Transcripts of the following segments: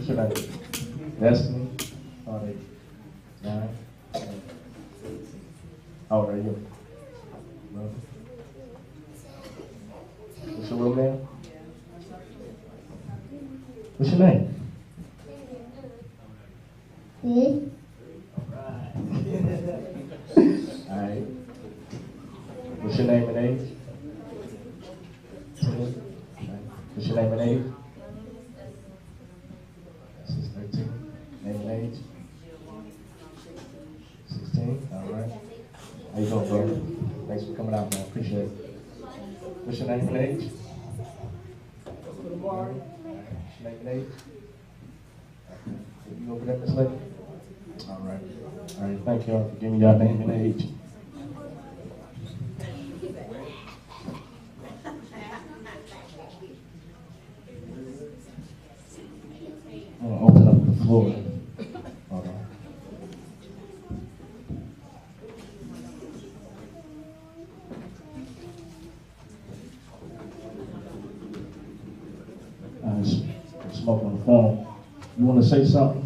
What's your name? Destiny. How old are you? 9. How old are you? No. What's your real name? What's your name? Alright. What's your name and age? 10. Right. What's your name and age? This is 13. Name and age? 16. Alright. How you doing, bro? Thanks for coming out, man. Appreciate it. What's your name and age? What's your name and age? You over there, Miss Lady? All right. All right. Thank y'all for giving y'all name and age. I'm gonna open up the floor. Hold on. Smoke on the phone. You want to say something?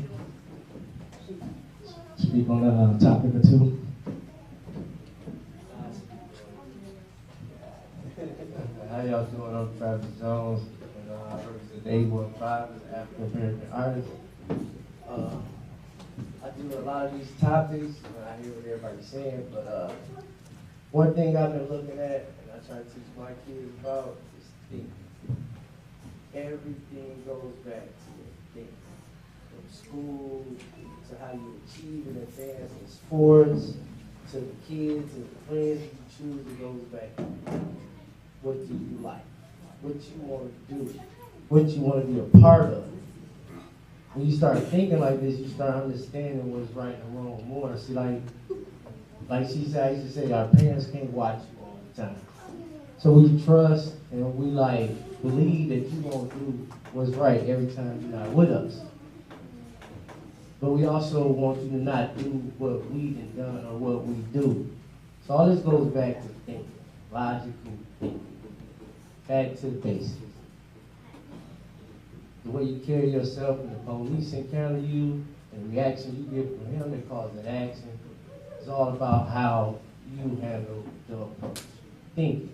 Speak on a topic or two? How y'all doing? I'm Travis Jones, and I represent A15 as an African American artist. I do a lot of these topics, and I hear what everybody's saying, but one thing I've been looking at, and I try to teach my kids about, is thinking. Everything goes back to thinking. From school, to how you achieve and advance in sports, to the kids and the friends you choose, it goes back to what do you like, what you want to do, what you want to be a part of. When you start thinking like this, you start understanding what's right and wrong more. See, like she said, I used to say, our parents can't watch you all the time. So we trust and we believe that you're going to do what's right every time you're not with us. But we also want you to not do what we've done or what we do. So all this goes back to thinking, logical thinking. Back to the basics. The way you carry yourself and the police encounter you and the reaction you get from him that causes an action. It's all about how you handle the approach. Thinking.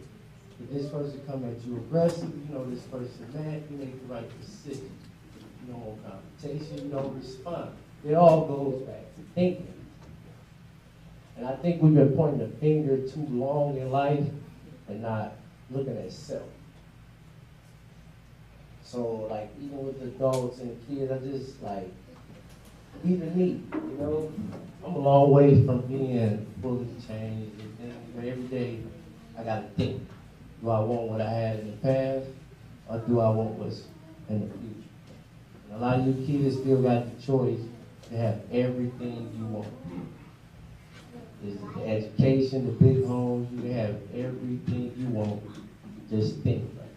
If this person come at you aggressive, you know this person mad, you make the right decision. You don't want confrontation, you don't respond. It all goes back to thinking. And I think we've been pointing the finger too long in life and not looking at self. So even with the adults and the kids, I just even me, you know, I'm a long way from being fully changed. And every day I gotta think. Do I want what I had in the past, or do I want what's in the future? And a lot of you kids still got the choice to have everything you want. It's the education, the big homes, you can have everything you want. Just think right.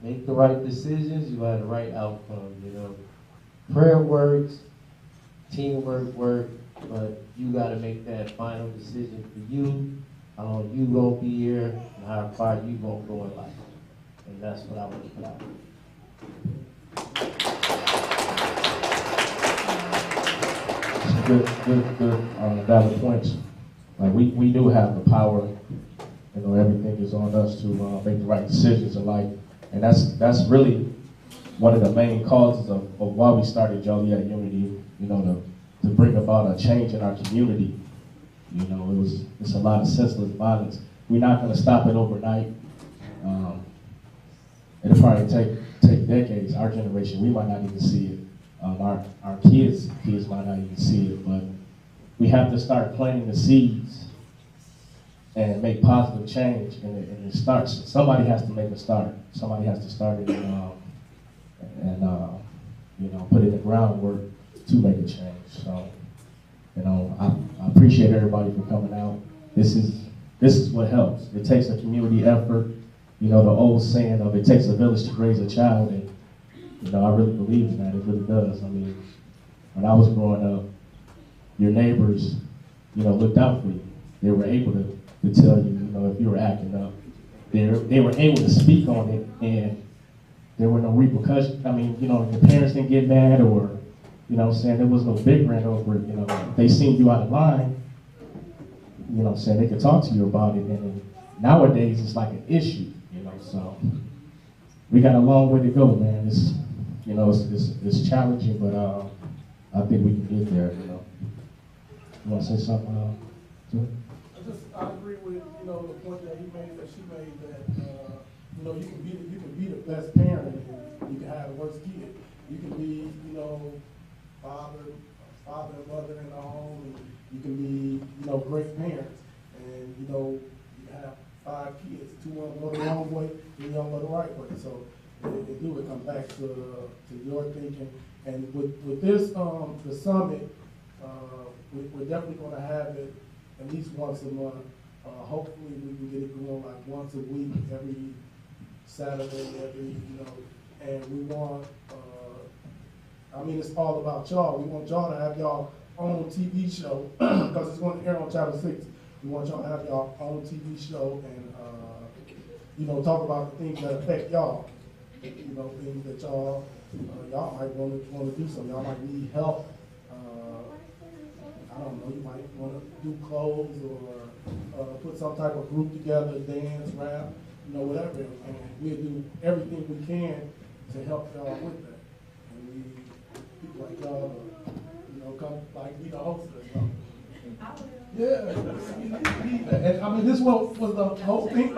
Make the right decisions, you have the right outcome, you know. Prayer works, teamwork works, but you gotta make that final decision for you. How long you gonna be here, and how far you gonna go in life. And that's what I want to put out. Good, valid points. We do have the power. You know, everything is on us to make the right decisions in life, and that's really one of the main causes of why we started Joliet Unity. You know, to bring about a change in our community. You know, it's a lot of senseless violence. We're not going to stop it overnight. It'll probably take decades. Our generation, we might not even see it. Our kids might not even see it. But we have to start planting the seeds and make positive change. And it starts. Somebody has to make a start. Somebody has to start it and you know, put in the groundwork to make a change. So. You know, I appreciate everybody for coming out. This is what helps. It takes a community effort. You know, the old saying of it takes a village to raise a child, and you know, I really believe in that. It really does. I mean, when I was growing up, your neighbors, you know, looked out for you. They were able to tell you, you know, if you were acting up. They were able to speak on it, and there were no repercussions. I mean, you know, the parents didn't get mad or, you know what I'm saying, there was no big rant over it. You know, if they seen you out of line, you know what I'm saying, they could talk to you about it. And nowadays, it's like an issue, you know, so we got a long way to go, man. It's, you know, it's challenging, but I think we can get there, you know. You want to say something, Joe? I agree with, you know, the point that she made, that, you know, you can be the best parent and you can have the worst kid. You can be, you know, father and mother in the home, and you can be, you know, great parents. And, you know, you have 5 kids, 2 of them go the wrong way, 3 of them go the right way. So it do come back to your thinking. And with this, the summit, we're definitely going to have it at least once a month. Hopefully we can get it going like once a week, every Saturday, you know, and we want, I mean, it's all about y'all. We want y'all to have y'all own TV show, because it's going to air on Channel 6. We want y'all to have y'all own TV show and, you know, talk about the things that affect y'all. You know, things that y'all might want to do something. Y'all might need help. I don't know, you might want to do clothes or put some type of group together, dance, rap, you know, whatever. And we'll do everything we can to help y'all with that. And we, people like y'all, you know, come like be the host or something. Yeah, and I mean, this was the whole thing.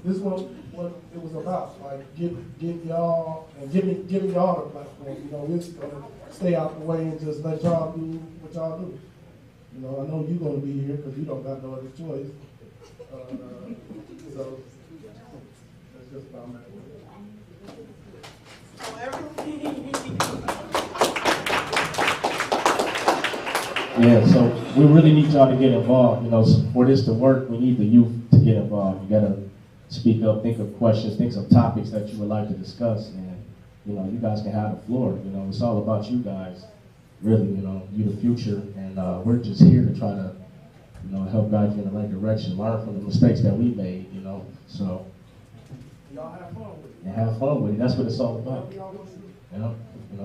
This was what it was about, like give y'all and giving y'all the platform. You know, we're just gonna stay out the way and just let y'all do what y'all do. You know, I know you're gonna be here because you don't got no other choice. So that's just about my Yeah, so we really need y'all to get involved. You know, so for this to work, we need the youth to get involved. You gotta speak up, think of questions, think of topics that you would like to discuss, and you know, you guys can have the floor. You know, it's all about you guys. Really, you know, you the future, and we're just here to try to, you know, help guide you in the right direction, learn from the mistakes that we made, you know, so. y'all have fun with it. And have fun with it, that's what it's all about. You know,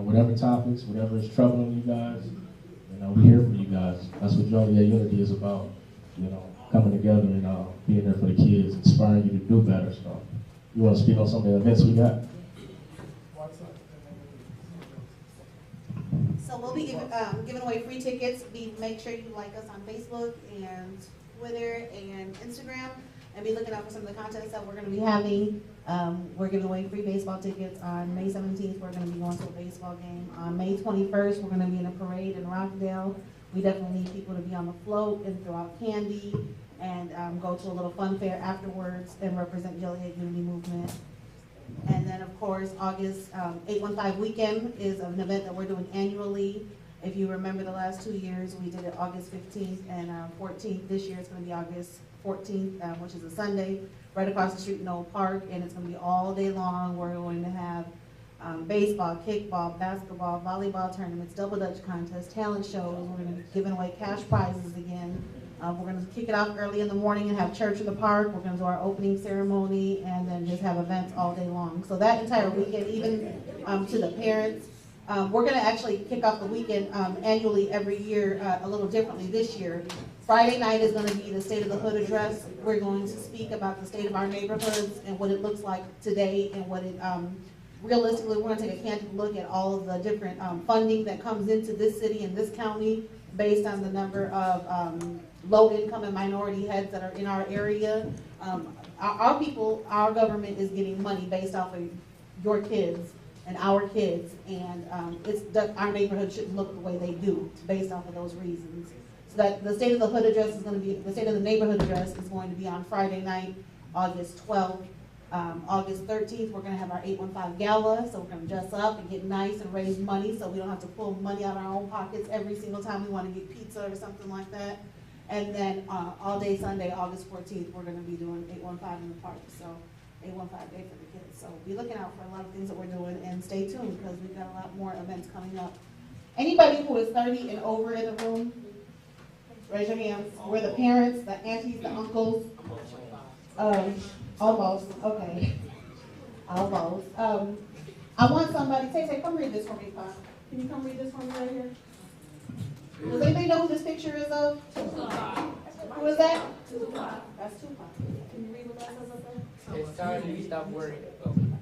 whatever topics, whatever is troubling you guys, you know, we're here for you guys. That's what Joliet Unity is about, you know, coming together and being there for the kids, inspiring you to do better, so. You want to speak on some of the events we got? So we'll be giving away free tickets. Make sure you like us on Facebook and Twitter and Instagram, and be looking out for some of the contests that we're going to be having. We're giving away free baseball tickets on May 17th. We're going to be going to a baseball game. On May 21st, we're going to be in a parade in Rockdale. We definitely need people to be on the float and throw out candy and go to a little fun fair afterwards and represent Joliet Unity Movement. And then, of course, August 815 weekend is an event that we're doing annually. If you remember the last 2 years, we did it August 15th and 14th. This year it's going to be August 14th, which is a Sunday, right across the street in Old Park, and it's going to be all day long. We're going to have baseball, kickball, basketball, volleyball tournaments, double dutch contests, talent shows. We're going to be giving away cash prizes again. We're going to kick it off early in the morning and have church in the park. We're going to do our opening ceremony and then just have events all day long. So that entire weekend, even to the parents, we're going to actually kick off the weekend annually every year a little differently this year. Friday night is going to be the State of the Hood address. We're going to speak about the state of our neighborhoods and what it looks like today and what it realistically, we're going to take a candid look at all of the different funding that comes into this city and this county based on the number of low-income and minority heads that are in our area. Our people, our government is getting money based off of your kids and our kids, and our neighborhood shouldn't look the way they do based off of those reasons. So that the State of the Hood address is going to be, the State of the Neighborhood address is going to be on Friday night, August 12th. August 13th, we're going to have our 815 gala, so we're going to dress up and get nice and raise money so we don't have to pull money out of our own pockets every single time we want to get pizza or something like that. And then all day Sunday, August 14th, we're going to be doing 815 in the park, so 815 Day for the Kids. So be looking out for a lot of things that we're doing, and stay tuned because we've got a lot more events coming up. Anybody who is 30 and over in the room, raise your hands. We're the parents, the aunties, the uncles. Almost, okay. I'll vote. I want somebody, Tay, come read this for me, Pop. Can you come read this for me right here? Does anybody know who this picture is of? Who is that? That's Tupac. Can you read what that says up there? It's time we stop worrying.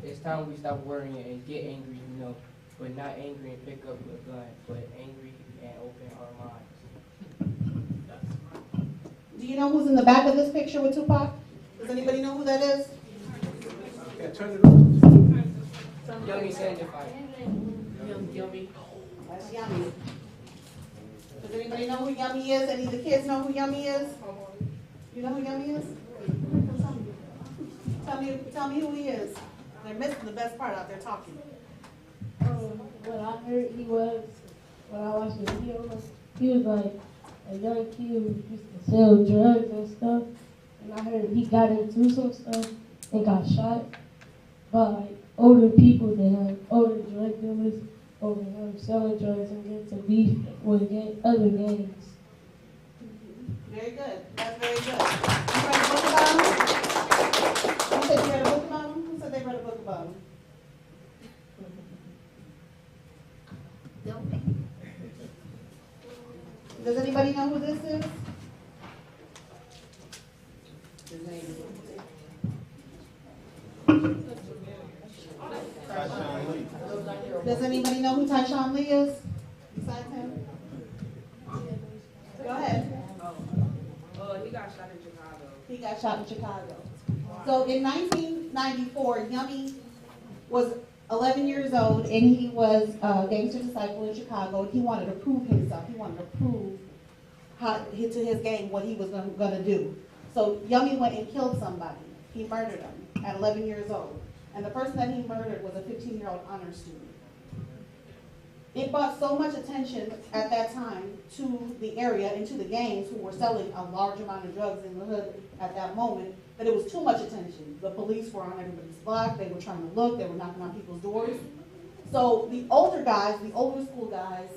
It's time we stop worrying and get angry, but not angry and pick up a gun, but angry and open our minds. Do you know who's in the back of this picture with Tupac? Does anybody know who that is? Yeah, turn it on. Young Sanctified. That's Yummy. Does anybody know who Yummy is? Any of the kids know who Yummy is? You know who Yummy is? Tell me who he is. They're missing the best part out there talking. What I heard he was, when I watched the video, he was like a young kid who used to sell drugs and stuff. And I heard he got into some stuff and got shot by like older people that have older drug dealers over him selling drugs and get to beef with other gangs. Very good. That's very good. You read a book about him? You said you read a book about him? Who said they read a book about him? Does anybody know who this is? His name is. Does anybody know who Tyshawn Lee is? Besides him? Go ahead. He got shot in Chicago. He got shot in Chicago. So in 1994, Yummy was 11 years old, and he was a gangster disciple in Chicago, and he wanted to prove himself. He wanted to prove to his gang what he was going to do. So Yummy went and killed somebody. He murdered him at 11 years old. And the person that he murdered was a 15-year-old honor student. It brought so much attention at that time to the area and to the gangs who were selling a large amount of drugs in the hood at that moment that it was too much attention. The police were on everybody's block. They were trying to look. They were knocking on people's doors. So the older guys, the older school guys,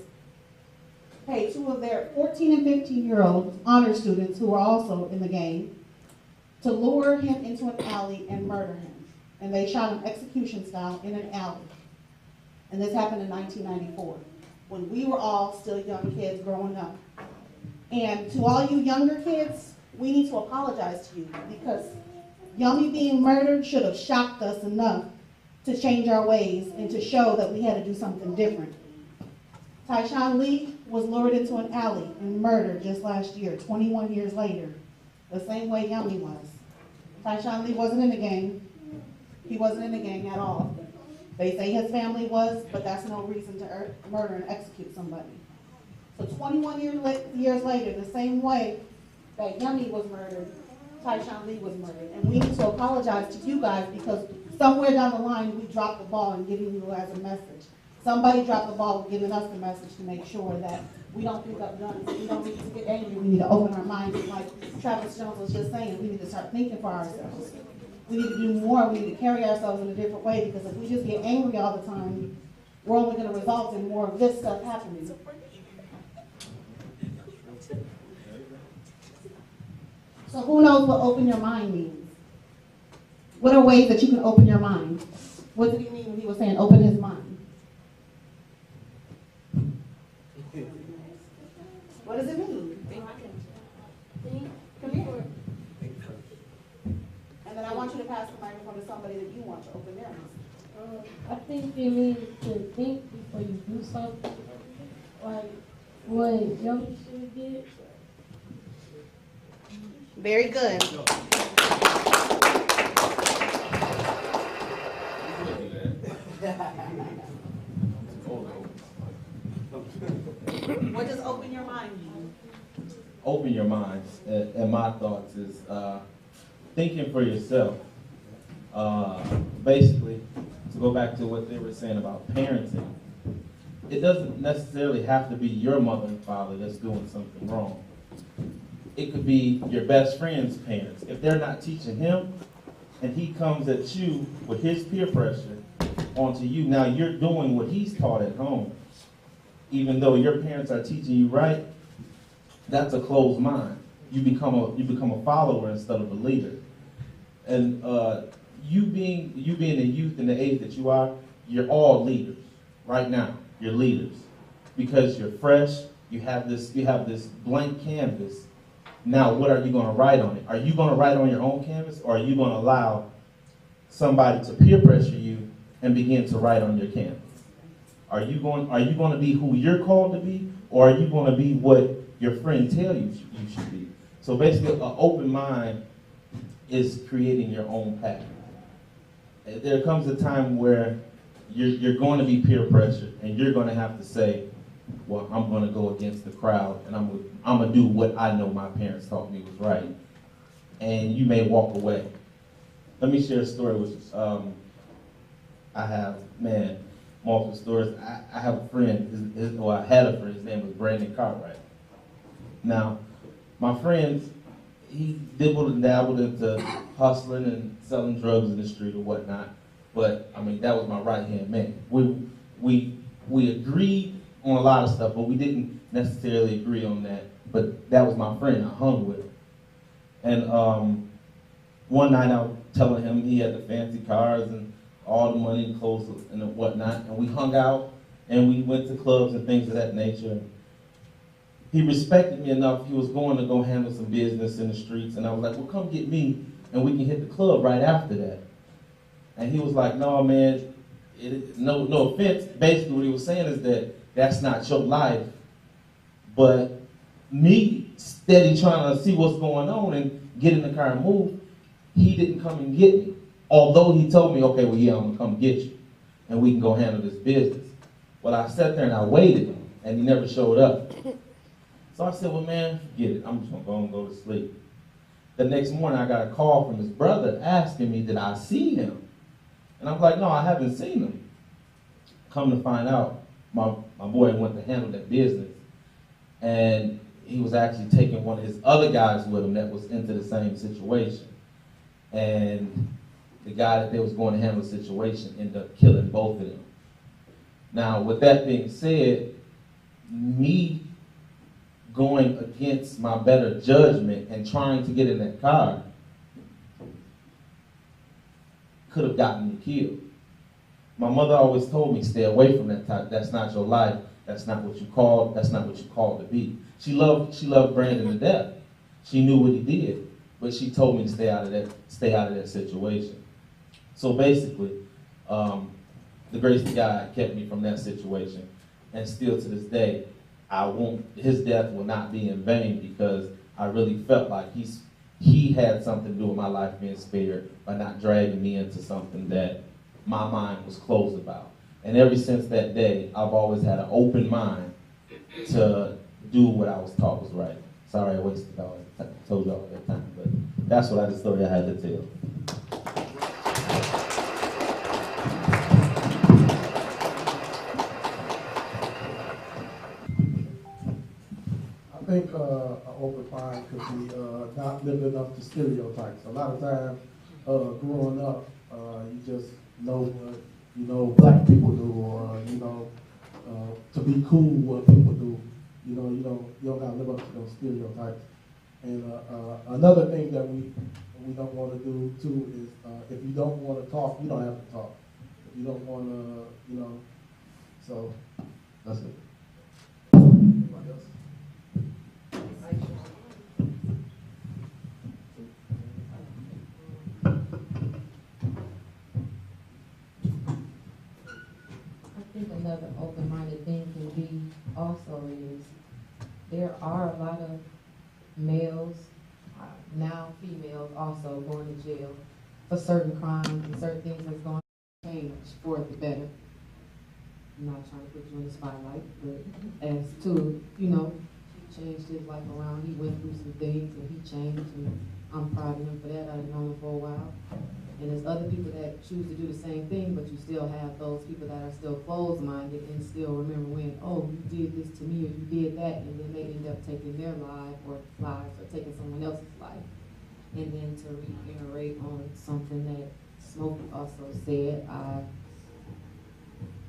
paid two of their 14 and 15-year-old honor students who were also in the gang to lure him into an alley and murder him. And they shot him execution style in an alley. And this happened in 1994, when we were all still young kids growing up. And to all you younger kids, we need to apologize to you, because Yummy being murdered should have shocked us enough to change our ways and to show that we had to do something different. Tyshawn Lee was lured into an alley and murdered just last year, 21 years later, the same way Yummy was. Tyshawn Lee wasn't in the gang. He wasn't in the gang at all. They say his family was, but that's no reason to murder and execute somebody. So 21 years later, the same way that Yummy was murdered, Tyshawn Lee was murdered. And we need to apologize to you guys, because somewhere down the line we dropped the ball in giving you as a message. Somebody dropped the ball in giving us the message to make sure that we don't pick up guns. We don't need to get angry. We need to open our minds. And like Travis Jones was just saying, we need to start thinking for ourselves. We need to do more. We need to carry ourselves in a different way, because if we just get angry all the time, we're only going to result in more of this stuff happening. So who knows what open your mind means? What are ways that you can open your mind? What did he mean when he was saying open his mind? What does it mean? Come here. And then I want you to pass the microphone to somebody that you want to open their mind. I think it means to think before you do something, like what Young should did. Very good. What does open your mind mean? Open your minds, and my thoughts is thinking for yourself. Basically, to go back to what they were saying about parenting, it doesn't necessarily have to be your mother and father that's doing something wrong. It could be your best friend's parents. If they're not teaching him, and he comes at you with his peer pressure onto you, now you're doing what he's taught at home. Even though your parents are teaching you right, that's a closed mind. You become a follower instead of a leader. And you being a youth in the age that you are, you're all leaders right now. You're leaders because you're fresh. You have this blank canvas. Now, what are you going to write on it? Are you going to write on your own canvas, or are you going to allow somebody to peer pressure you and begin to write on your canvas? Are you going to be who you're called to be, or are you going to be what your friend tell you you should be? So basically, an open mind is creating your own path. There comes a time where you're going to be peer pressured, and you're going to have to say, well, I'm going to go against the crowd, and I'm going to do what I know my parents taught me was right. And you may walk away. Let me share a story with you. I have, multiple stories. I have a friend, I had a friend, his name was Brandon Cartwright. Now, my friend, he dibbled and dabbled into hustling and selling drugs in the street or whatnot. But, that was my right-hand man. We agreed on a lot of stuff, but we didn't necessarily agree on that. But that was my friend. I hung with him. And one night I was telling him he had the fancy cars and all the money and clothes and whatnot. And we hung out and we went to clubs and things of that nature. He respected me enough. He was going to go handle some business in the streets. And I was like, well, come get me and we can hit the club right after that. And he was like, no, man, no offense. Basically what he was saying is that that's not your life. But me steady trying to see what's going on and get in the car and move, he didn't come and get me. Although he told me, okay, well, yeah, I'm going to come get you and we can go handle this business. Well, I sat there and I waited and he never showed up. So I said, well, man, forget it. I'm just going to go and go to sleep. The next morning, I got a call from his brother asking me, did I see him? And I'm like, no, I haven't seen him. Come to find out, my boy went to handle that business. And he was actually taking one of his other guys with him that was into the same situation. And the guy that they was going to handle the situation ended up killing both of them. Now, with that being said, me going against my better judgment and trying to get in that car could have gotten me killed. My mother always told me, stay away from that type. That's not your life. That's not what you called. That's not what you called to be. She loved Brandon to death. She knew what he did, but she told me to stay out of that situation. So basically, the grace of God kept me from that situation, and still to this day, his death will not be in vain, because I really felt like he had something to do with my life being spared by not dragging me into something that my mind was closed about. And ever since that day, I've always had an open mind to do what I was taught was right. Sorry I wasted all that time, told you all that time, but that's the story I had to tell. I think an open mind could be not living up to stereotypes. A lot of times, growing up, you just know what black people do, or to be cool what people do. You don't gotta live up to those stereotypes. And another thing that we don't want to do too is if you don't want to talk, you don't have to talk. If you don't want to, so that's it. Anybody else? I think another open-minded thing can be also is there are a lot of males, now females, also going to jail for certain crimes and certain things that's going to change for the better. I'm not trying to put you in the spotlight, but as to, he changed his life around. He went through some things and he changed, and I'm proud of him for that. I've known him for a while. And there's other people that choose to do the same thing, but you still have those people that are still closed-minded and still remember when, oh, you did this to me or you did that, and then they end up taking their lives or taking someone else's life. And then to reiterate on something that Smokey also said, I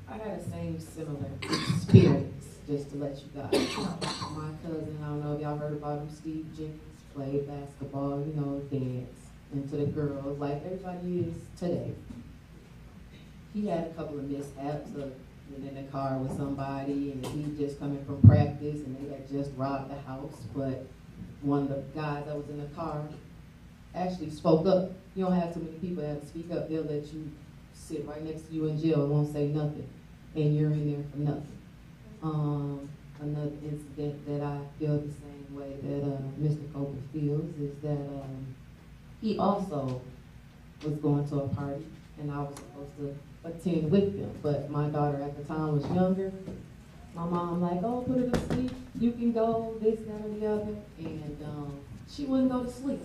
had the same similar experience, just to let you guys know. My cousin, I don't know if y'all heard about him, Steve Jenkins, played basketball, dance. and to the girls, like everybody is today. He had a couple of mishaps of being in the car with somebody, and he just coming from practice, and they had just robbed the house. But one of the guys that was in the car actually spoke up. You don't have too many people that speak up. They'll let you sit right next to you in jail and won't say nothing, and you're in there for nothing. Another incident that I feel the same way that Mr. Copeland feels is that he also was going to a party, and I was supposed to attend with him, but my daughter at the time was younger. My mom like, oh, put her to sleep, you can go, this, that, or the other, and she wouldn't go to sleep.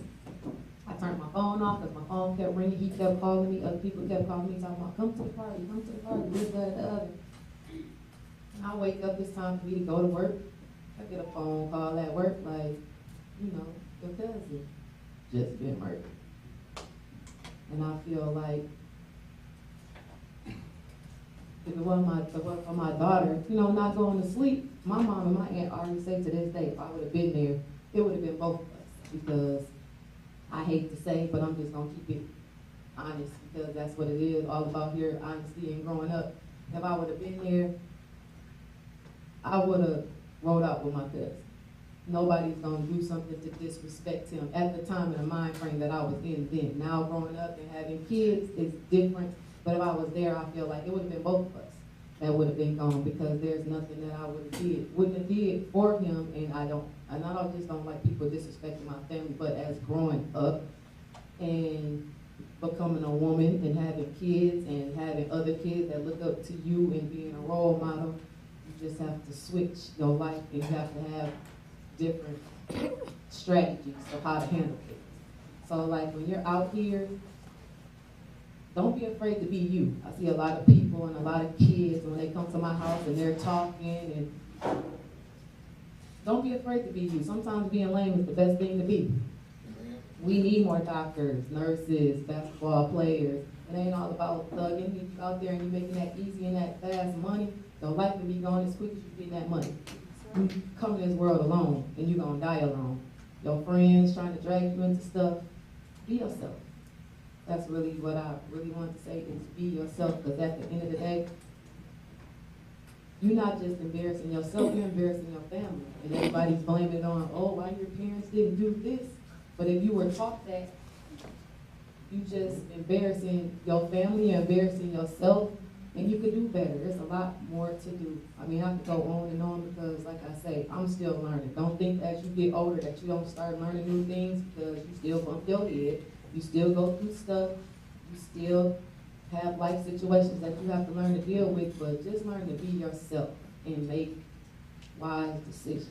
I turned my phone off because my phone kept ringing, he kept calling me, other people kept calling me, talking about, come to the party, this, that, the other. And I wake up, it's time for me to go to work. I get a phone call at work like, you know, your cousin just been murdered. And I feel like if it wasn't for my daughter, you know, not going to sleep, my mom and my aunt already say to this day, if I would have been there, it would have been both of us. Because I hate to say, but I'm just gonna keep it honest because that's what it is, all about here, honesty and growing up. If I would have been there, I would have rolled out with my cousin. Nobody's gonna do something to disrespect him at the time in the mind frame that I was in then. Now growing up and having kids is different, but if I was there, I feel like it would have been both of us that would have been gone because there's nothing that I wouldn't have did for him, and I just don't like people disrespecting my family, but as growing up and becoming a woman and having kids and having other kids that look up to you and being a role model, you just have to switch your life and you have to have different strategies of how to handle it. So like when you're out here, don't be afraid to be you. I see a lot of people and a lot of kids when they come to my house and they're talking, and don't be afraid to be you. Sometimes being lame is the best thing to be. We need more doctors, nurses, basketball players. It ain't all about thugging. If you out there and you're making that easy and that fast money, your life will be gone as quick as you get that money. You come to this world alone and you're gonna die alone. Your friends trying to drag you into stuff, be yourself. That's really what I really want to say is be yourself, because at the end of the day, you're not just embarrassing yourself, you're embarrassing your family. And everybody's blaming it on, oh, why your parents didn't do this? But if you were taught that, you just embarrassing your family, you're embarrassing yourself, and you could do better. There's a lot more to do. I mean, I could go on and on because, like I say, I'm still learning. Don't think as you get older that you don't start learning new things because you still bump your head. You still go through stuff. You still have life situations that you have to learn to deal with, but just learn to be yourself and make wise decisions.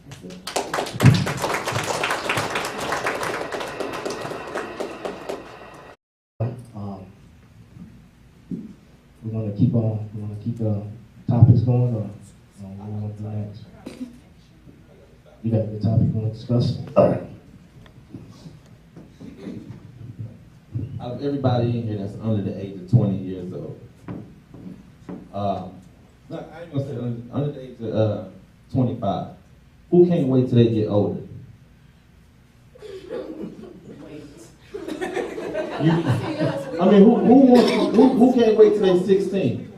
That's it. We want to keep on. We want to keep the topics going, or what we want to do next. You got a good topic you want to discuss? All right. Out of everybody in here that's under the age of 20 years old, no, I ain't gonna say under the age of 25, who can't wait till they get older? I mean, who can't wait till they're 16?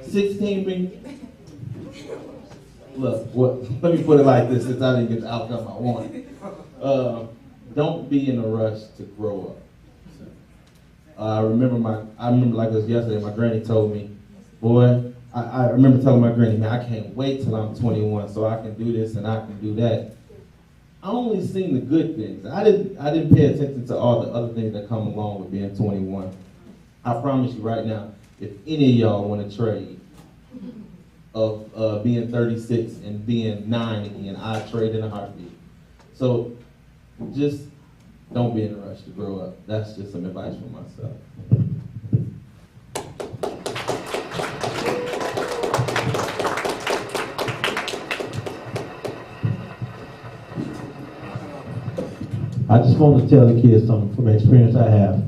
16 mean, look, let me put it like this, since I didn't get the outcome I wanted. Don't be in a rush to grow up. I remember like it was yesterday, my granny told me, boy, I remember telling my granny, man, I can't wait till I'm 21 so I can do this and I can do that. I only seen the good things. I didn't pay attention to all the other things that come along with being 21. I promise you right now, if any of y'all want to trade of being 36 and being 9 again, I trade in a heartbeat. So just don't be in a rush to grow up. That's just some advice for myself. I just want to tell the kids something from the experience I have.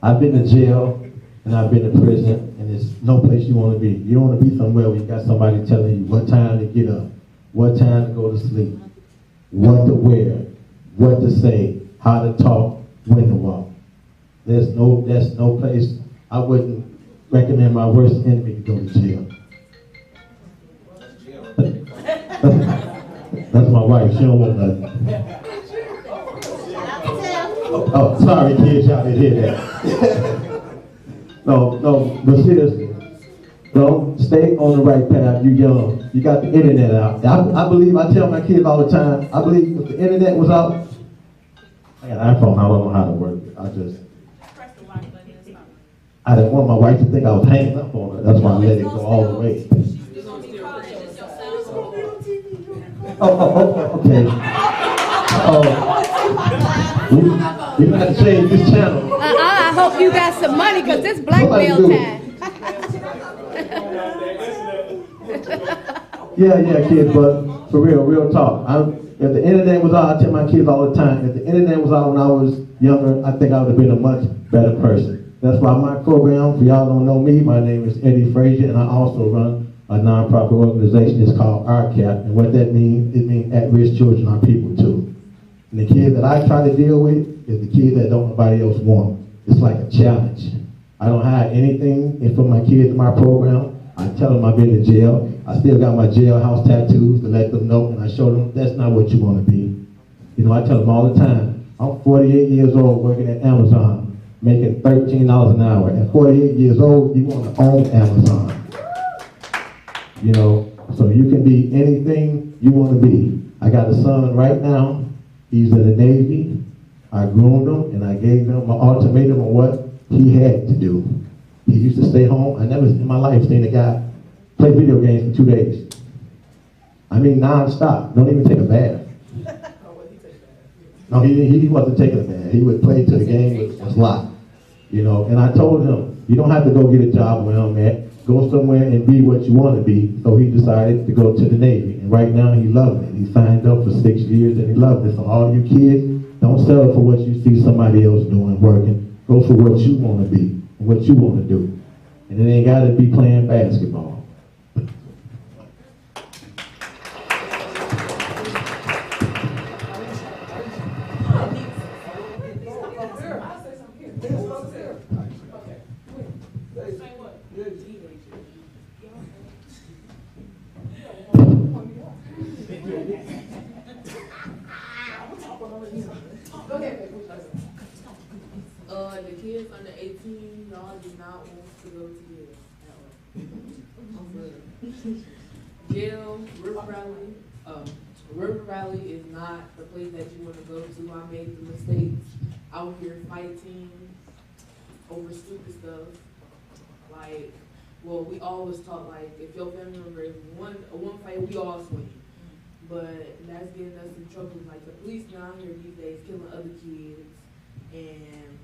I've been to jail and I've been to prison, and there's no place you want to be. You don't want to be somewhere where you got somebody telling you what time to get up, what time to go to sleep, what to wear. what to say, how to talk, when to walk. That's no place. I wouldn't recommend my worst enemy to go to jail. That's my wife. She don't want nothing. Oh, sorry, kids, y'all didn't hear that. No, but seriously, no, stay on the right path. You're young. You got the internet out. I believe, I tell my kids all the time, I believe if the internet was out, I got an iPhone, I don't know how to work it. I didn't want my wife to think I was hanging up on her. That's why I let it go all the way. Oh, okay. We got to change this channel. I hope you got some money, because this blackmail time. Yeah, kids, but for real talk. If the internet was out, I tell my kids all the time, if the internet was out when I was younger, I think I would have been a much better person. That's why my program, for y'all don't know me, my name is Eddie Frazier, and I also run a nonprofit organization. It's called RCAP, and what that means, it means at-risk children are people too. And the kids that I try to deal with is the kids that don't nobody else want. It's like a challenge. I don't hide anything for my kids in my program. I tell them I've been to jail. I still got my jailhouse tattoos to let them know, and I show them that's not what you want to be. You know, I tell them all the time, I'm 48 years old working at Amazon, making $13 an hour. At 48 years old, you want to own Amazon. You know, so you can be anything you want to be. I got a son right now. He's in the Navy. I groomed him, and I gave him an ultimatum on what he had to do. He used to stay home. I never in my life seen a guy play video games for 2 days. I mean, non-stop. Don't even take a bath. No, he wasn't taking a bath. He would play till the game was locked. You know, and I told him, you don't have to go get a job where I'm at. Go somewhere and be what you want to be. So he decided to go to the Navy. And right now he loves it. He signed up for 6 years and he loves it. So all you kids, don't settle for what you see somebody else doing, working. Go for what you want to be and what you want to do. And it ain't got to be playing basketball. The kids under 18, y'all do not want to go to jail. Jail, River Valley is not the place that you want to go to. I made the mistakes out here fighting over stupid stuff. Like, well, we always talk like if your family member is one fight, we all swing. But that's getting us in trouble. Like the police down here these days killing other kids, and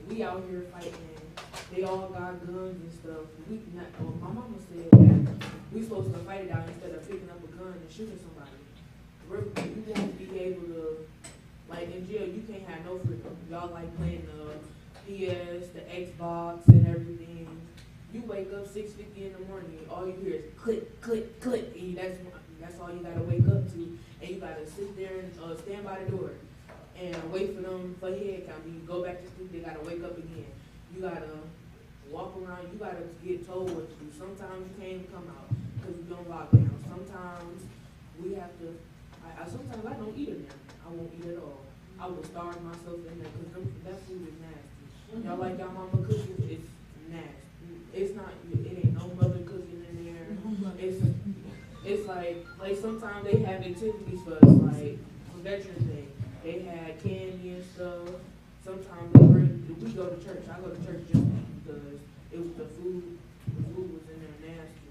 we out here fighting. They all got guns and stuff. My mama said we supposed to fight it out instead of picking up a gun and shooting somebody. You won't be able to, like in jail, you can't have no freedom. Y'all like playing the PS, the Xbox, and everything. You wake up 6:50 in the morning, all you hear is click, click, click, and that's all you gotta wake up to, and you gotta sit there and stand by the door and wait for them for head count. You go back to sleep, they gotta wake up again. You gotta walk around, you gotta get told what to do. Sometimes you can't even come out because you don't lock down. Sometimes we have to, sometimes I don't eat in there. I won't eat at all. I will starve myself in there because that food is nasty. Y'all like y'all mama cooking, it's nasty. It's not, it ain't no mother cooking in there. It's like sometimes they have activities for us, like for Veterans Day. They had candy and stuff. Sometimes we go to church. I go to church just because it was the food was in there nasty.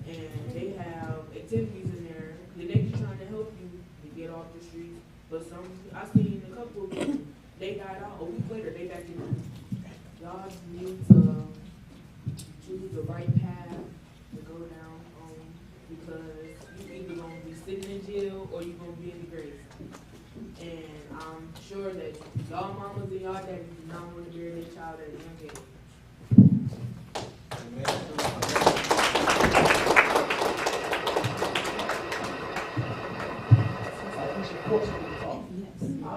And they have activities in there that they be trying to help you to get off the streets. But I seen a couple of people, they died out. A week later, they back in. Y'all need to choose the right path to go down on, because you either gonna be sitting in jail or you gonna be in the grave. And I'm sure that y'all mamas and y'all daddies do not want to bury their child at a young age. I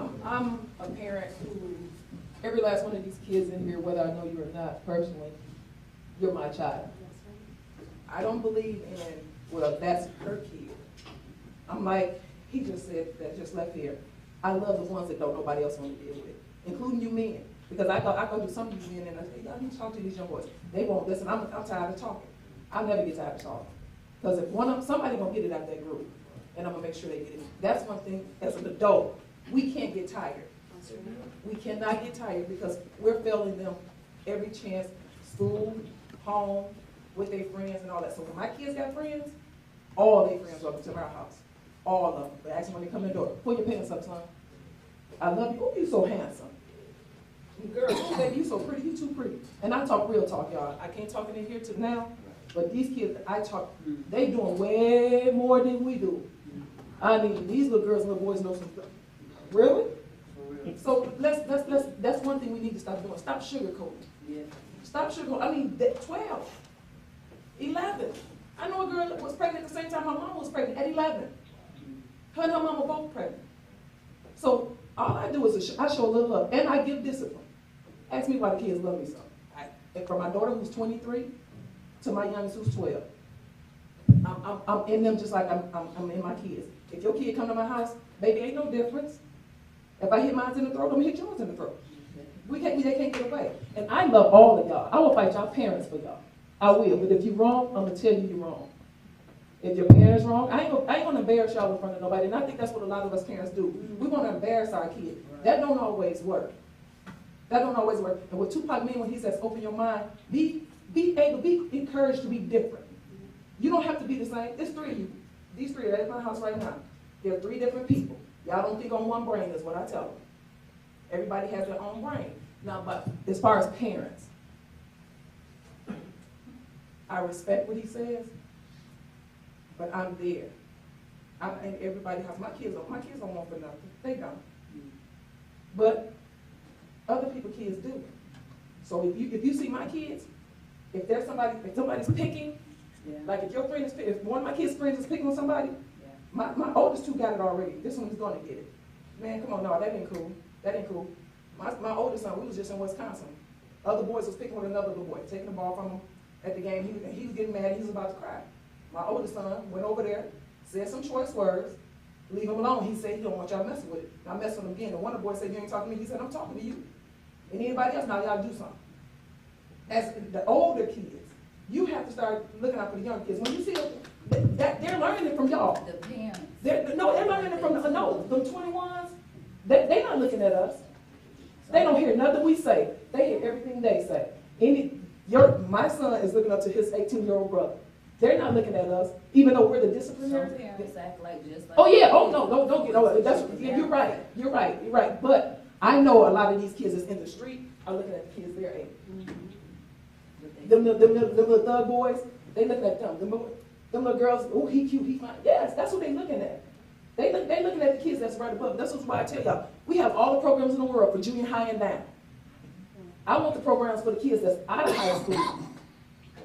every last one of these kids in here, whether I know you or not personally, you're my child. I don't believe in, well, that's her kid. I'm like, he just said that just left here. I love the ones that don't nobody else want to deal with, including you men. Because I go to some of you men and I say, y'all need to talk to these young boys. They won't listen. I'm tired of talking. I'll never get tired of talking. Because if somebody gonna get it out of that group, and I'm gonna make sure they get it. That's one thing as an adult, we can't get tired. We cannot get tired because we're failing them every chance, school, home, with their friends and all that. So when my kids got friends, all their friends welcome to our house. All of them. They ask them when they come in the door, pull your pants up, son. I love you. Oh, you so handsome. Girl, oh, baby, you so pretty. You too pretty. And I talk real talk, y'all. I can't talk it in here to now, but these kids, I talk, they doing way more than we do. I mean, these little girls and little boys know some stuff. Really? So that's one thing we need to stop doing. Stop sugarcoating. Yeah. Stop sugarcoating. I mean, 12, 11. I know a girl that was pregnant at the same time her mom was pregnant at 11. Her and her mom were both pregnant. So all I do is I show a little love, and I give discipline. Ask me why the kids love me so. And from my daughter who's 23 to my youngest who's 12, I'm in them just like I'm in my kids. If your kid come to my house, baby, ain't no difference. If I hit mine in the throat, I'm gonna hit yours in the throat. They can't get away. And I love all of y'all. I will fight y'all parents for y'all. I will. But if you're wrong, I'm gonna tell you you're wrong. If your parents wrong, I ain't gonna embarrass y'all in front of nobody. And I think that's what a lot of us parents do. We want to embarrass our kids. That don't always work. That don't always work. And what Tupac means when he says, open your mind, be encouraged to be different. You don't have to be the same. There's 3 of you. These 3 are at my house right now. There are 3 different people. Y'all don't think on one brain is what I tell them. Everybody has their own brain. Now, but as far as parents, I respect what he says, but I'm there. I'm in everybody's house. My kids don't want for nothing. They don't. But other people's kids do. So if you see my kids, if somebody's picking, like if your friend is if one of my kids' friends is picking on somebody, my oldest 2 got it already. This one's gonna get it. Man, come on, no, that ain't cool. That ain't cool. My oldest son, we was just in Wisconsin. Other boys was picking with another little boy, taking the ball from him at the game. He was getting mad. He was about to cry. My oldest son went over there, said some choice words, leave him alone. He said he don't want y'all messing with it. I messed with him again. And one of the boys said, you ain't talking to me. He said, I'm talking to you. And anybody else, now y'all do something. As the older kids, you have to start looking out for the young kids. When you see that they're learning it from y'all. The parents. They're learning it from the 21s. They're not looking at us. They don't hear nothing we say. They hear everything they say. My son is looking up to his 18-year-old brother. They're not looking at us, even though we're the disciplinary. Some parents act like just like. Oh yeah. Oh no. Don't get over. You're right. You're right. But I know a lot of these kids that's in the street are looking at the kids their age. Them little thug boys, they looking at them. Them little girls, oh, he cute, he fine. Yes, that's what they looking at. They looking at the kids that's right above. That's why I tell y'all, we have all the programs in the world for junior high and down. I want the programs for the kids that's out of high school,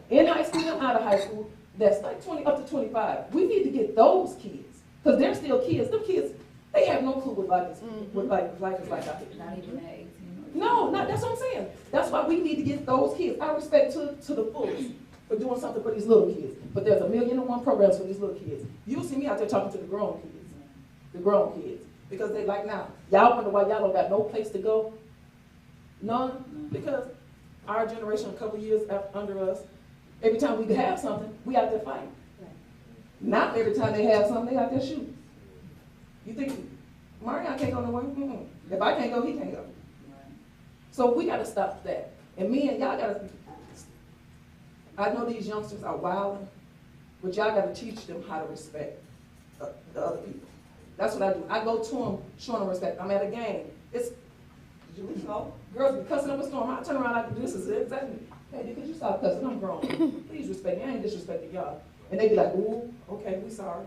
in high school and out of high school, that's like 20 up to 25. We need to get those kids, because they're still kids. Them kids, they have no clue what life is, what life is like out here. Not even at 18. No, that's what I'm saying. That's why we need to get those kids. I respect to the fullest for doing something for these little kids. But there's 1,000,001 programs for these little kids. You'll see me out there talking to the grown kids. The grown kids. Because they like now. Y'all wonder why y'all don't got no place to go? None. Because our generation, a couple years under us, every time we have something, we out there fighting. Not every time they have something, they out there shooting. You think, Marion can't go nowhere? If I can't go, he can't go. So we got to stop that. And me and y'all got to, I know these youngsters are wilding, but y'all got to teach them how to respect the other people. That's what I do. I go to them showing them respect. I'm at a game. It's, you know, girls be cussing up a storm. I turn around like, this is it. Exactly. Hey, could you stop cussing? I'm grown. Please respect me. I ain't disrespecting y'all. And they be like, ooh, okay, we sorry.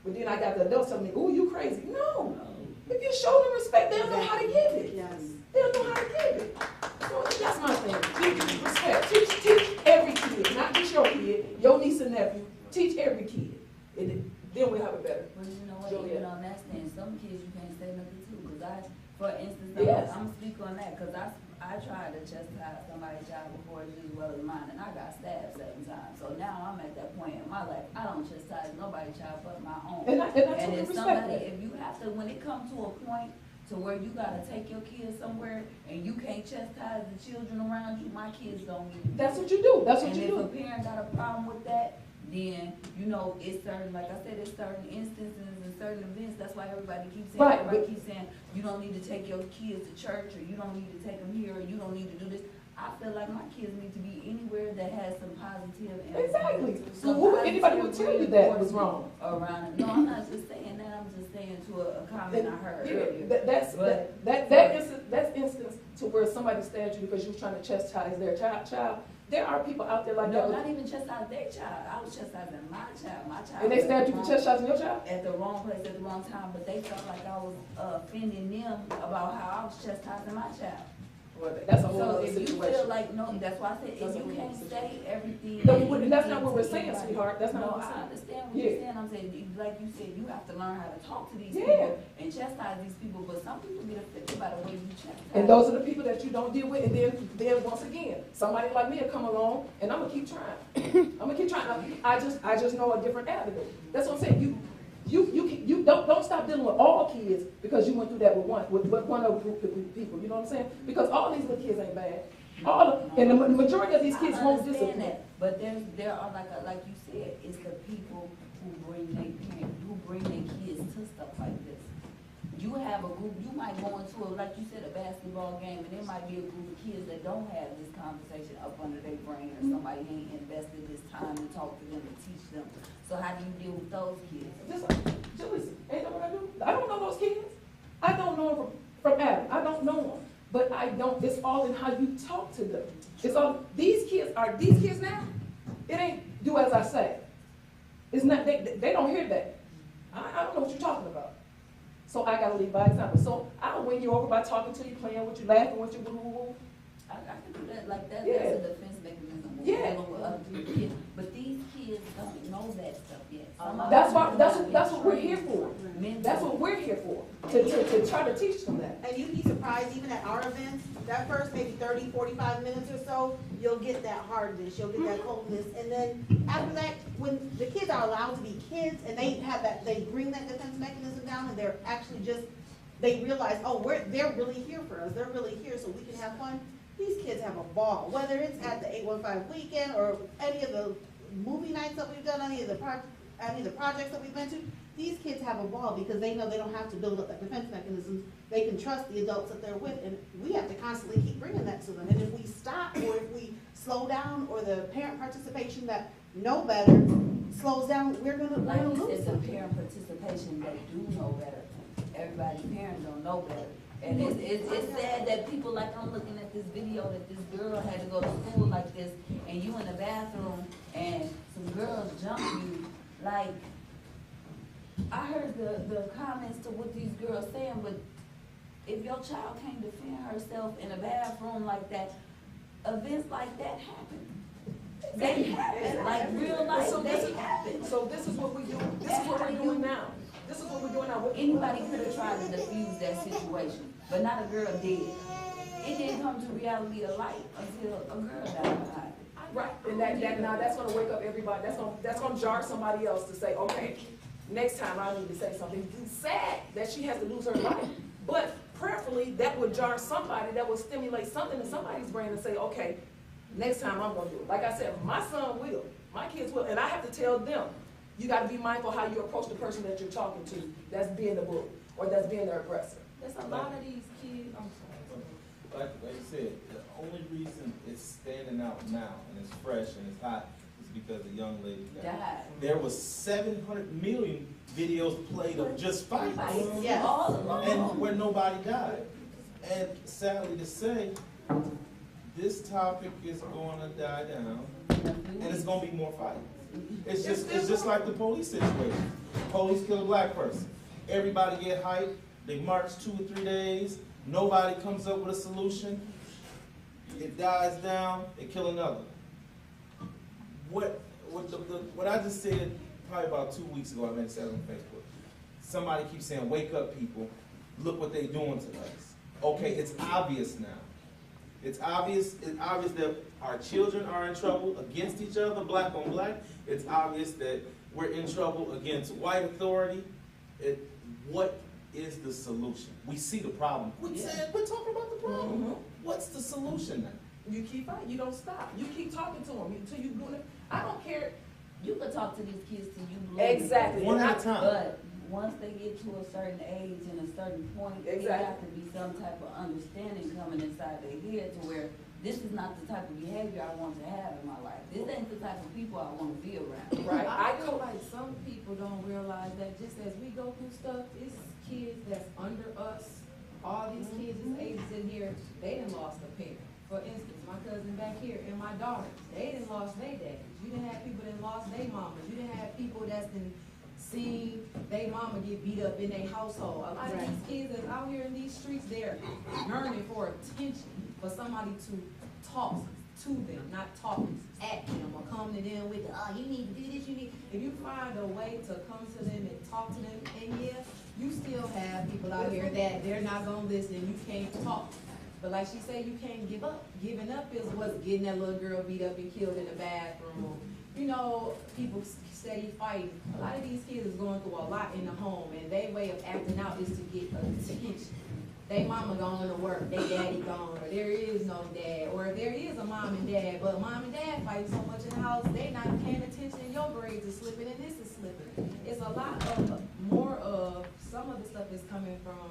But then I got the adults telling me, ooh, you crazy. No. If you show them respect, they'll know how to give it. Yes. They'll know how to give it. So that's my thing. Teach respect. Teach every kid, not just your kid, your niece and nephew. Teach every kid. And then we'll have it better. Well, you know what, even on that stand, some kids you can't say nothing to. Because for instance, yes. I'm going to speak on that. Because I tried to chastise somebody's child before just as well as mine, and I got stabbed 7 times. So now I'm at that point in my life, I don't chastise nobody's child but my own. And I totally if respect that. if you have to, when it comes to a point to where you gotta take your kids somewhere and you can't chastise the children around you, my kids don't need to be. That's what you do. That's what you do. And if a parent got a problem with that, then, you know, it's certain, like I said, it's certain instances and certain events. That's why everybody keeps saying, Right, everybody keeps saying, you don't need to take your kids to church, or you don't need to take them here, or you don't need to do this. I feel like my kids need to be anywhere that has some positive and Exactly. some Anybody would tell you that was wrong. around it. No, I'm not just saying that. I'm just saying to a comment I heard earlier. That's instance to where somebody stabbed you because you was trying to chastise their child. There are people out there like that. No, not even chastise their child. I was chastising my child. My child. And they stabbed you for chastising your child? At the wrong place at the wrong time, but they felt like I was offending them about how I was chastising my child. Well, that's a whole So other if you situation. feel like, no, that's why I said, That's if a you whole can't other say everything. No, that you that's can not what we're to saying, anybody. sweetheart. That's not No, what we're saying. I understand what Yeah. you're saying. I'm saying, like you said, you have to learn how to talk to these Yeah. people and chastise these people, but some people get offended by the way you chastise. And those are the people that you don't deal with. And then once again, somebody like me will come along, and I'm gonna keep trying. I'm gonna keep trying. I just know a different avenue. That's what I'm saying. You don't stop dealing with all kids because you went through that with one other group of people. You know what I'm saying? Because all these little kids ain't bad. And the majority of these kids I won't understand discipline. that, but there are like you said, it's the people who bring their kids to stuff like this. You have a group, you might go into like you said, a basketball game, and there might be a group of kids that don't have this conversation up under their brain, or somebody ain't invested this time to talk to them and teach them. So how do you deal with those kids? Just listen, ain't that what I do? I don't know those kids. I don't know them from Adam. I don't know them. But it's all in how you talk to them. It's all, these kids now, it ain't do as I say. It's not, they don't hear that. I don't know what you're talking about. So I gotta lead by example. So I'll win you over by talking to you, playing with you, laughing with you, woo-woo-woo. I can do that, like that, Yeah. that's a defense mechanism. When Yeah. dealing with other kids. But these kids don't know that stuff yet. That's what we're here for. That's what we're here for, to try to teach them that. And you'd be surprised, even at our events, that first maybe 30, 45 minutes or so, you'll get that hardness, you'll get that coldness. And then after that, when the kids are allowed to be kids and they have that, they bring that defense mechanism down and they're actually just, they realize, oh, they're really here for us. They're really here so we can have fun. These kids have a ball, whether it's at the 815 weekend or any of the movie nights that we've done, any of the projects that we've been to. These kids have a ball because they know they don't have to build up that defense mechanism. They can trust the adults that they're with, and we have to constantly keep bringing that to them. And if we stop, or if we slow down, or the parent participation that know better slows down, we're gonna lose. It's a parent participation that do know better. Everybody, parents don't know better. And it's sad that people, like I'm looking at this video that this girl had to go to school like this, and you in the bathroom, and some girls jump you. Like, I heard the comments to what these girls saying, but if your child can't defend herself in a bathroom like that, events like that happen. They happen, like real life, they happen. So this is what we do. This is what we're doing now. This is what we're doing now. Anybody could have tried to defuse that situation, but not a girl did. It didn't come to reality of light until a girl died behind it. Right, and that's gonna wake up everybody. That's gonna jar somebody else to say, okay, next time I need to say something. It's sad that she has to lose her life, but prayerfully that would jar somebody, that would stimulate something in somebody's brain and say, okay, next time I'm gonna do it. Like I said, my son will, my kids will, and I have to tell them, you gotta be mindful how you approach the person that you're talking to that's being the bully or that's being the aggressor. There's a lot of these kids, I'm sorry. Like you said, the only reason it's standing out now and it's fresh and it's hot is because the young lady died. There was 700 million videos played of just fights, Yes. and where nobody died. And sadly to say, this topic is going to die down, and it's going to be more fights. It's just like the police situation. Police kill a black person. Everybody get hyped. They march 2 or 3 days. Nobody comes up with a solution. It dies down. They kill another. What I just said probably about 2 weeks ago, I meant to say it on Facebook. Somebody keeps saying, "Wake up, people! Look what they're doing to us." Okay, it's obvious now. It's obvious that our children are in trouble against each other, black on black. It's obvious that we're in trouble against white authority. What is the solution? We see the problem. We're talking about the problem. What's the solution now? You keep fighting. You don't stop. You keep talking to them until you doing it. I don't care. You could talk to these kids till you blow. Exactly. One at a time. But once they get to a certain age and a certain point, Exactly. there has to be some type of understanding coming inside their head to where this is not the type of behavior I want to have in my life. This ain't the type of people I want to be around. Right. I feel like some people don't realize that just as we go through stuff, it's kids that's under us. All these kids is ages in here, they done lost a parent. For instance, my cousin back here and my daughters, they done lost their daddies. You didn't have people that lost their mamas. You didn't have people that's been seen their mama get beat up in their household. A lot of these kids that's out here in these streets, they're yearning for attention, for somebody to talk to them, not talk at them or come to them with, oh, you need to do this, you need. If you find a way to come to them and talk to them, and yeah, you still have people out here that they're not gonna listen, you can't talk. But like she said, you can't give up. Giving up is what's getting that little girl beat up and killed in the bathroom. You know, people steady fighting. A lot of these kids is going through a lot in the home, and their way of acting out is to get attention. They mama gone to work, they daddy gone, or there is no dad, or if there is a mom and dad, but mom and dad fight so much in the house, they not paying attention, your grades are slipping and this is slipping. It's a lot of, more of, some of the stuff is coming from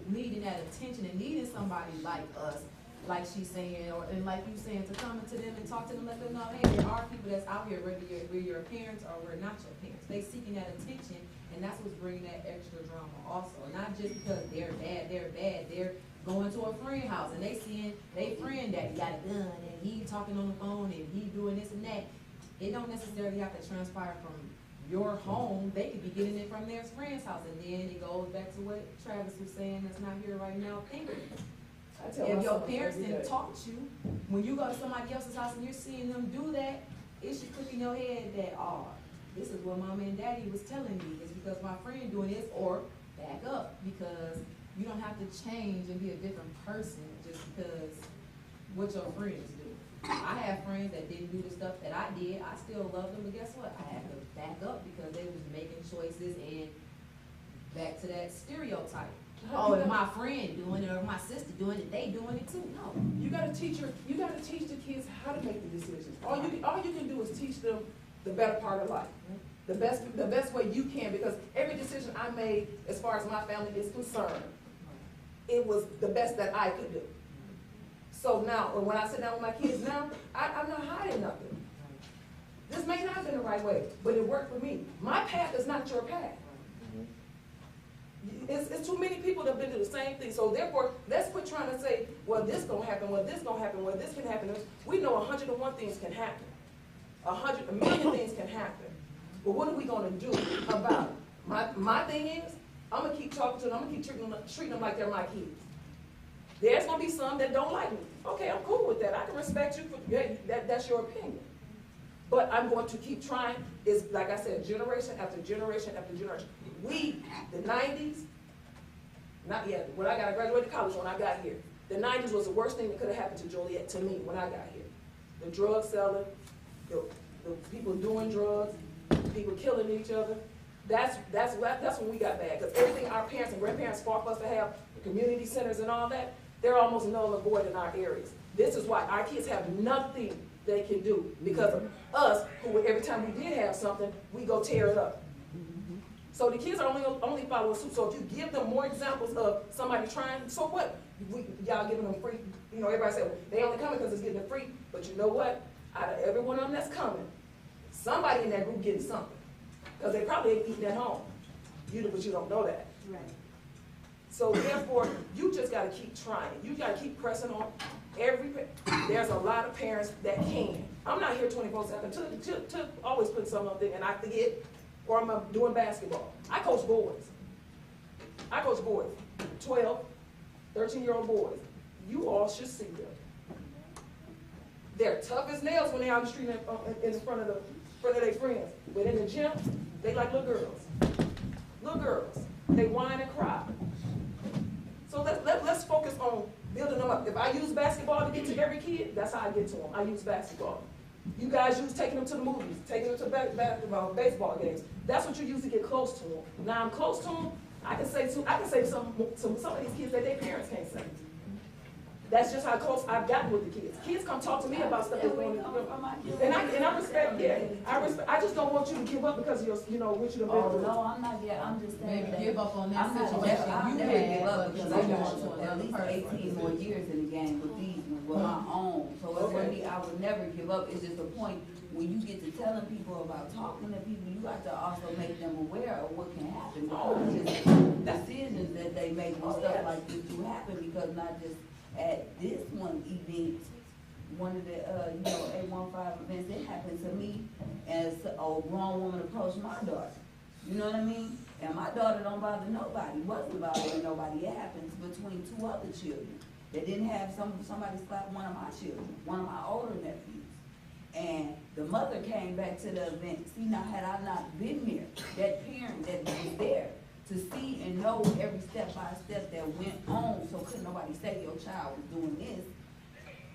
needing that attention and needing somebody like us, like she's saying, or and like you saying, to come to them and talk to them, let them know, hey, there are people that's out here, whether we're your parents or we're not your parents. They seeking that attention, and that's what's bringing that extra drama also. Not just because they're bad, they're going to a friend house and they seeing they friend that he got a gun and he talking on the phone and he doing this and that. It don't necessarily have to transpire from your home. They could be getting it from their friend's house, and then it goes back to what Travis was saying that's not here right now, thinking. If your parents didn't taught you, when you go to somebody else's house and you're seeing them do that, it should click in your head that, oh, this is what mama and daddy was telling me. It's because my friend doing this, or back up, because you don't have to change and be a different person just because what your friends do. I have friends that didn't do the stuff that I did. I still love them, but guess what? I had to back up because they was making choices, and back to that stereotype. Oh, if my friend doing it or my sister doing it, they doing it too. No. You gotta teach the kids how to make the decisions. All you can do is teach them the better part of life. The best way you can, because every decision I made as far as my family is concerned, it was the best that I could do. So now, when I sit down with my kids now, I'm not hiding nothing. This may not have been the right way, but it worked for me. My path is not your path. It's too many people that have been through the same thing. So therefore, let's quit trying to say, well, this gonna happen, well, this gonna happen, well, this can happen. We know 101 things can happen. A million things can happen. But what are we gonna do about it? My thing is, I'm gonna keep talking to them, I'm gonna keep treating them like they're my kids. There's gonna be some that don't like me. Okay, I'm cool with that. I can respect you for that's your opinion. But I'm going to keep trying. It's like I said, generation after generation after generation. We, the 90s, not yet. When I graduated college, when I got here, the 90s was the worst thing that could have happened to Joliet, to me, when I got here. The drug selling, the people doing drugs, people killing each other. That's when we got bad. Because everything our parents and grandparents fought for us to have, the community centers and all that, they're almost null and void in our areas. This is why our kids have nothing they can do because of us, who every time we did have something, we go tear it up. So the kids are only following suit. So if you give them more examples of somebody trying, so what? Y'all giving them free, you know, everybody say, well, they only coming because it's getting it free. But you know what? Out of every one of them that's coming, somebody in that group getting something. Because they probably ain't eating at home. But you don't know that. Right. So therefore, you just got to keep trying. You got to keep pressing on. There's a lot of parents that can. I'm not here 24/7 to always put something up there and I forget, or I'm doing basketball. I coach boys. 12, 13-year-old boys. You all should see them. They're tough as nails when they're out on the street in front of their friends. But in the gym, they like little girls. Little girls. They whine and cry. So let's focus on building them up. If I use basketball to get to every kid, that's how I get to them. I use basketball. You guys use taking them to the movies, taking them to basketball, baseball games. That's what you use to get close to them. Now I'm close to them. I can say some of these kids that their parents can't say. That's just how close I've gotten with the kids. Kids come talk to me about stuff that's going on. And I respect, I just don't want you to give up because you're, what you've been Oh, through. no, I'm not, I'm just saying Maybe that. give up on that I'm not situation I'll you never had, give up but because you I'm got going to to at least another 18 more years in the game with these ones, with my own. So it's for me, I would never give up. It's just a point when you get to telling people about talking to people, you got to also make them aware of what can happen. Just decisions that they make when stuff like this do happen, because not just at this one event, one of the, A15 events, it happened to me as a grown woman approached my daughter. You know what I mean? And my daughter don't bother nobody, wasn't bothering nobody. It happens between two other children that didn't have somebody slap one of my children, one of my older nephews. And the mother came back to the event. See, now had I not been there, that parent that was there to see and know every step by step that went on, so couldn't nobody say your child was doing this,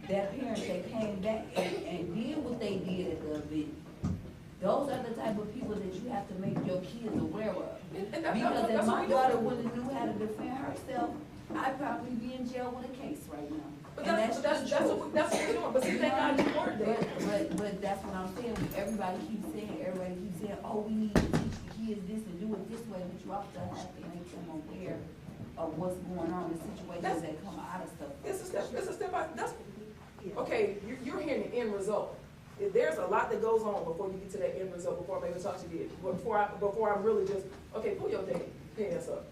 that parent that came back and did what they did at the event, those are the type of people that you have to make your kids aware of. Because if my daughter wouldn't have knew how to defend herself, I'd probably be in jail with a case right now. But that's what we're doing. But see, thank God you weren't there. But that's what I'm saying. Everybody keeps saying, oh, we need to teach the kids this and do it this way, but you also have to make them aware of what's going on, the situations that come out of stuff. It's a step by, okay, you're hearing the end result. There's a lot that goes on before you get to that end result, before I even talk to you, before I'm really just, okay, pull your pants up.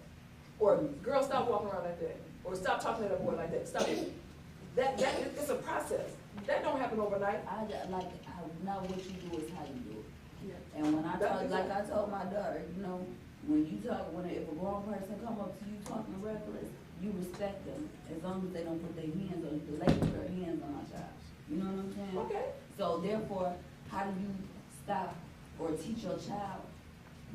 Or, girl, stop walking around like that. Or stop talking to that boy like that. Stop it. It's a process. That don't happen overnight. Now what you do is how you do it. Yeah. And when I talk, like I told my daughter, when you talk, if a grown person come up to you talking reckless, you respect them as long as they don't put their hands on the lady put her hands on my child. You know what I'm saying? Okay. So therefore, how do you stop or teach your child,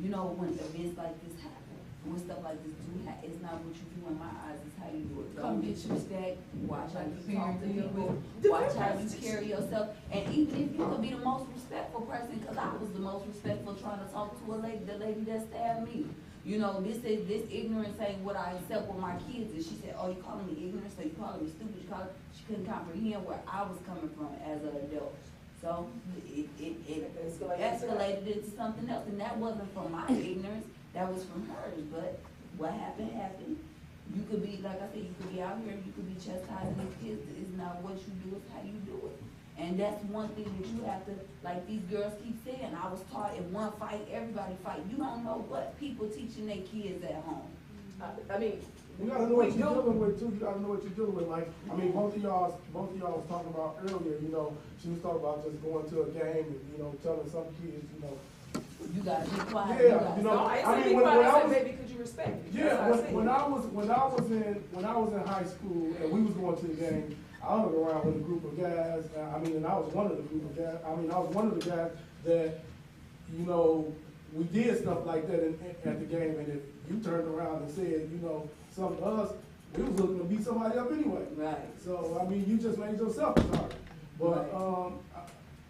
when events like this happen? When stuff like this do happen, it's not what you do in my eyes, it's how you do it. Come disrespect, watch how you talk to people, watch how you carry yourself. And even if you could be the most respectful person, because I was the most respectful trying to talk to the lady that stabbed me. This ignorance ain't what I accept with my kids. And she said, oh, you calling me ignorant, so you calling me stupid, she couldn't comprehend where I was coming from as an adult. So it escalated into something else, and that wasn't from my ignorance. That was from hers, but what happened. You could be, like I said, you could be out here, you could be chastising these kids. It's not what you do, it's how you do it. And that's one thing that you have to, like these girls keep saying, I was taught in one fight, everybody fight. You don't know what people teaching their kids at home. You gotta know what you're dealing with too. You gotta know what you're dealing with. Both of y'all was talking about earlier, she was talking about just going to a game and, telling some kids, you gotta be quiet. Yeah, I said maybe could you respect it? Yeah, when I was in high school and we was going to the game, I hung around with a group of guys. And I was one of the group of guys. I was one of the guys that, we did stuff like that at the game. And if you turned around and said, something to us, we was looking to beat somebody up anyway. Right. So you just made yourself a target. But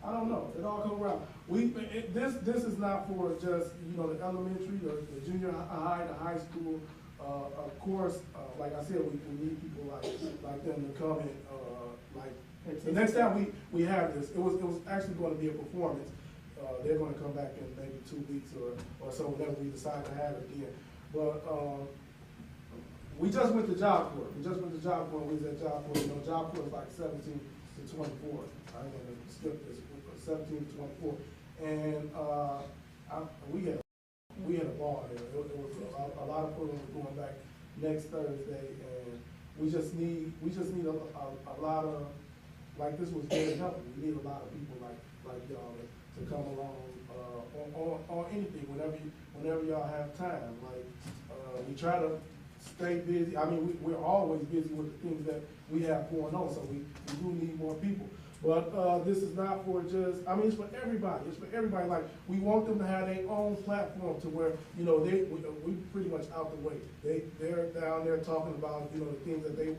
I don't know. It all come around. This is not for just the elementary or the junior high, the high school. Of course, like I said, we need people like them to come and the next time we have this, it was actually going to be a performance. They're going to come back in maybe 2 weeks or so whenever we decide to have it again. But we just went to Job Corps. We was at Job Corps. Job Corps is like 17 to 24. I'm going to skip this. 17 to 24. And we had a ball there. It was a lot of programs going back next Thursday, and we just need a lot of, like this was very helpful. We need a lot of people like y'all to come along on anything whenever y'all have time. We try to stay busy. We're always busy with the things that we have going on, so we do need more people. But this is not for just, I mean, it's for everybody. It's for everybody. Like, we want them to have their own platform to where, you know, we pretty much out the way. They're down there talking about, you know, the things that they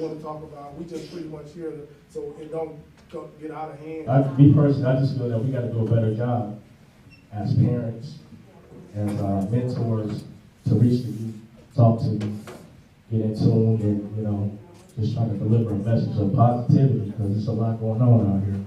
want to talk about. We just pretty much here so it don't get out of hand. Me personally, I just feel that we got to do a better job as parents, as mentors, to reach the youth, talk to them, get in tune, and, you know, just trying to deliver a message of positivity, because there's a lot going on out here.